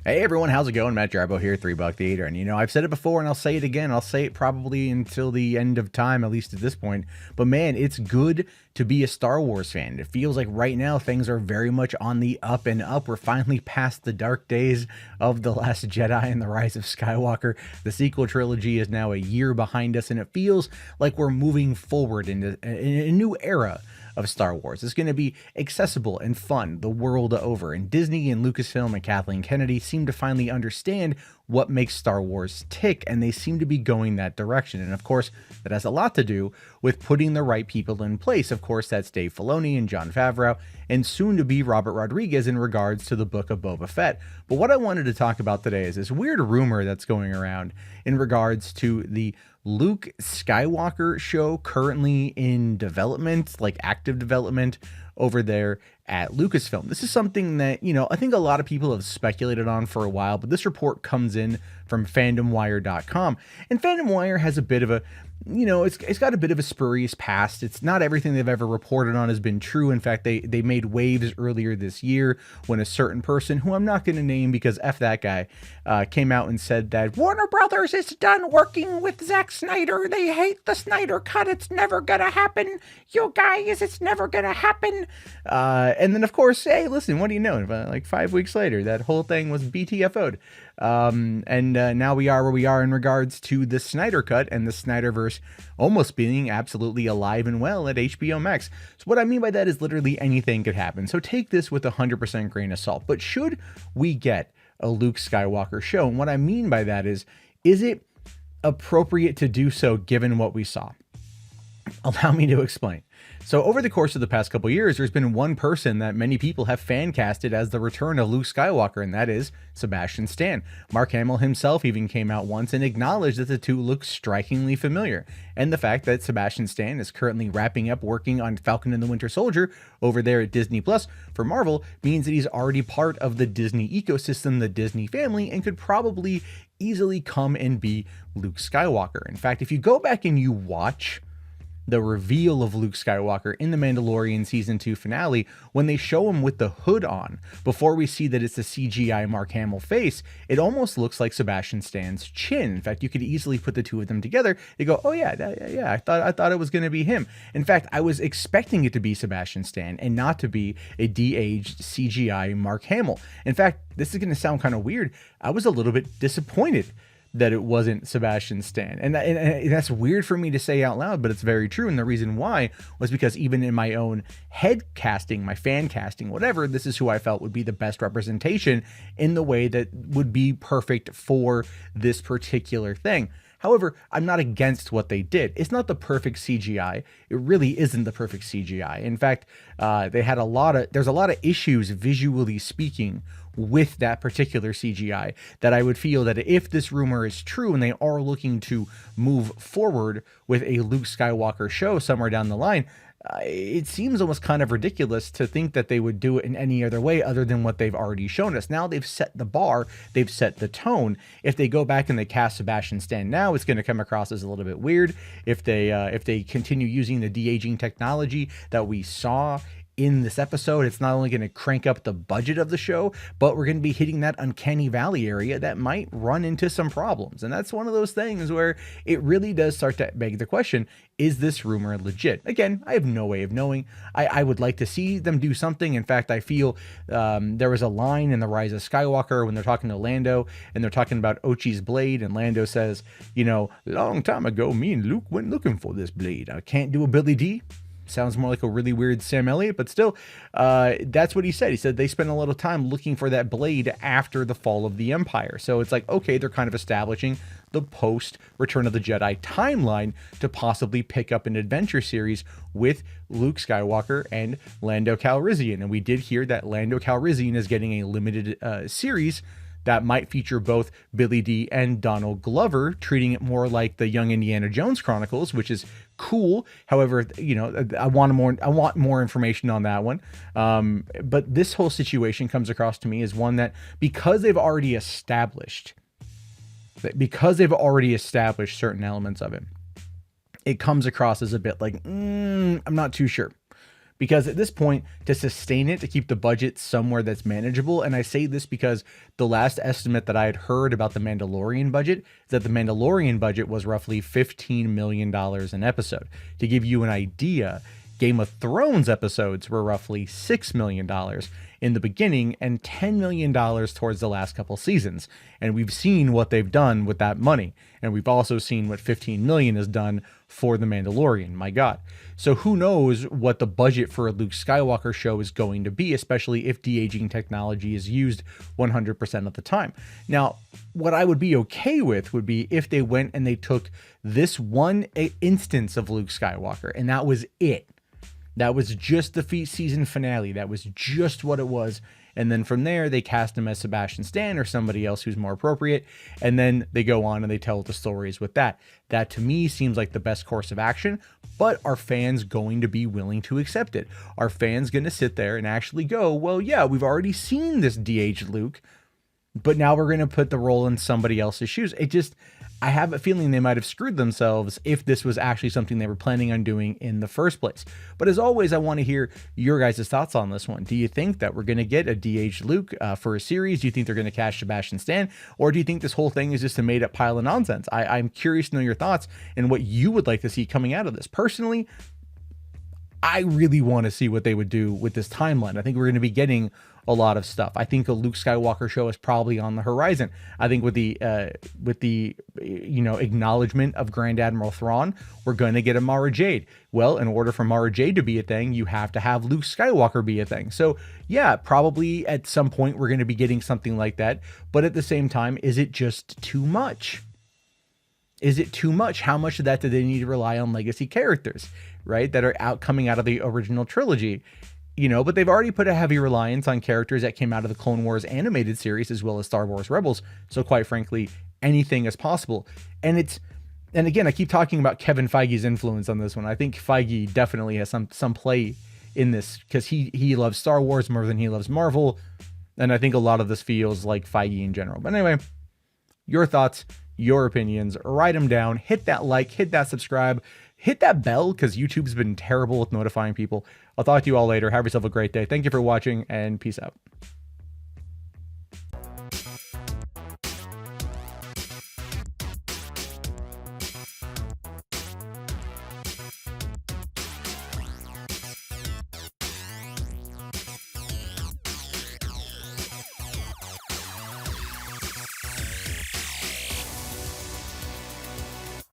Hey everyone, how's it going? Matt Jarbo here, $3 Theater. And I've said it before and I'll say it again. I'll say it probably until the end of time, at least at this point. But man, it's good to be a Star Wars fan. It feels like right now things are very much on the up and up. We're finally past the dark days of The Last Jedi and The Rise of Skywalker. The sequel trilogy is now a year behind us, and it feels like we're moving forward into a new era of Star Wars. It's going to be accessible and fun the world over. And Disney and Lucasfilm and Kathleen Kennedy seem to finally understand what makes Star Wars tick, and they seem to be going that direction. And of course, that has a lot to do with putting the right people in place. Of course, that's Dave Filoni and Jon Favreau, and soon to be Robert Rodriguez in regards to the Book of Boba Fett. But what I wanted to talk about today is this weird rumor that's going around in regards to the Luke Skywalker show currently in development, like active development over there at Lucasfilm. This is something that, I think a lot of people have speculated on for a while, but this report comes in from fandomwire.com, and FandomWire has a bit of a, it's got a bit of a spurious past. It's not everything they've ever reported on has been true. In fact, they made waves earlier this year when a certain person, who I'm not going to name because F that guy, came out and said that Warner Brothers is done working with Zack Snyder. They hate the Snyder Cut. It's never going to happen. You guys, it's never going to happen. And then, of course, hey, listen, what do you know? Like 5 weeks later, that whole thing was BTFO'd. Now we are where we are in regards to the Snyder Cut and the Snyderverse almost being absolutely alive and well at HBO Max. So what I mean by that is literally anything could happen. So take this with 100% grain of salt. But should we get a Luke Skywalker show? And what I mean by that is it appropriate to do so given what we saw? Allow me to explain. So over the course of the past couple years, there's been one person that many people have fan casted as the return of Luke Skywalker, and that is Sebastian Stan. Mark Hamill himself even came out once and acknowledged that the two look strikingly familiar. And the fact that Sebastian Stan is currently wrapping up working on Falcon and the Winter Soldier over there at Disney Plus for Marvel means that he's already part of the Disney ecosystem, the Disney family, and could probably easily come and be Luke Skywalker. In fact, if you go back and you watch the reveal of Luke Skywalker in the Mandalorian Season 2 finale, when they show him with the hood on, before we see that it's the CGI Mark Hamill face, it almost looks like Sebastian Stan's chin. In fact, you could easily put the two of them together. They go, oh yeah, I thought it was going to be him. In fact, I was expecting it to be Sebastian Stan and not to be a de-aged CGI Mark Hamill. In fact, this is going to sound kind of weird. I was a little bit disappointed that it wasn't Sebastian Stan. And that's weird for me to say out loud, but it's very true. And the reason why was because even in my own head casting, my fan casting, whatever, this is who I felt would be the best representation in the way that would be perfect for this particular thing. However, I'm not against what they did. It's not the perfect CGI. It really isn't the perfect CGI. In fact, there's a lot of issues visually speaking with that particular CGI that I would feel that if this rumor is true and they are looking to move forward with a Luke Skywalker show somewhere down the line, it seems almost kind of ridiculous to think that they would do it in any other way other than what they've already shown us. Now they've set the bar, they've set the tone. If they go back and they cast Sebastian Stan now, it's going to come across as a little bit weird. If they continue using the de-aging technology that we saw in this episode, it's not only going to crank up the budget of the show, but we're going to be hitting that uncanny valley area that might run into some problems. And that's one of those things where it really does start to beg the question, is this rumor legit? Again, I have no way of knowing. I would like to see them do something. In fact, I feel there was a line in The Rise of Skywalker when they're talking to Lando and they're talking about Ochi's blade, and Lando says, long time ago, me and Luke went looking for this blade. I can't do a Billy D. Sounds more like a really weird Sam Elliott, but still, that's what he said. He said they spent a little time looking for that blade after the fall of the Empire. So it's like, okay, they're kind of establishing the post Return of the Jedi timeline to possibly pick up an adventure series with Luke Skywalker and Lando Calrissian. And we did hear that Lando Calrissian is getting a limited series that might feature both Billy D and Donald Glover, treating it more like the Young Indiana Jones Chronicles, which is cool. However, I want more information on that one. But this whole situation comes across to me as one that because they've already established certain elements of it, it comes across as a bit like, I'm not too sure. because at this point, to sustain it, to keep the budget somewhere that's manageable, and I say this because the last estimate that I had heard about the Mandalorian budget is that the Mandalorian budget was roughly $15 million an episode. To give you an idea, Game of Thrones episodes were roughly $6 million in the beginning and $10 million towards the last couple seasons. And we've seen what they've done with that money. And we've also seen what 15 million has done for The Mandalorian. My God. So who knows what the budget for a Luke Skywalker show is going to be, especially if de-aging technology is used 100% of the time. Now, what I would be okay with would be if they went and they took this one instance of Luke Skywalker, and that was it. That was just the season finale. That was just what it was. And then from there, they cast him as Sebastian Stan or somebody else who's more appropriate. And then they go on and they tell the stories with that. That to me seems like the best course of action. But are fans going to be willing to accept it? Are fans going to sit there and actually go, well, yeah, we've already seen this de-aged Luke, but now we're going to put the role in somebody else's shoes. I have a feeling they might have screwed themselves if this was actually something they were planning on doing in the first place. But as always, I want to hear your guys' thoughts on this one. Do you think that we're going to get a de-aged Luke for a series? Do you think they're going to cast Sebastian Stan? Or do you think this whole thing is just a made up pile of nonsense? I'm curious to know your thoughts and what you would like to see coming out of this. Personally, I really want to see what they would do with this timeline. I think we're going to be getting a lot of stuff. I think a Luke Skywalker show is probably on the horizon. I think with the acknowledgement of Grand Admiral Thrawn, we're going to get a Mara Jade. Well, in order for Mara Jade to be a thing, you have to have Luke Skywalker be a thing. So yeah, probably at some point we're going to be getting something like that. But at the same time, is it just too much? Is it too much? How much of that do they need to rely on legacy characters, right? That are coming out of the original trilogy, but they've already put a heavy reliance on characters that came out of the Clone Wars animated series as well as Star Wars Rebels. So quite frankly, anything is possible. And again, I keep talking about Kevin Feige's influence on this one. I think Feige definitely has some play in this because he loves Star Wars more than he loves Marvel. And I think a lot of this feels like Feige in general. But anyway, your thoughts, your opinions, write them down, hit that like, hit that subscribe, hit that bell because YouTube's been terrible with notifying people. I'll talk to you all later. Have yourself a great day. Thank you for watching and peace out.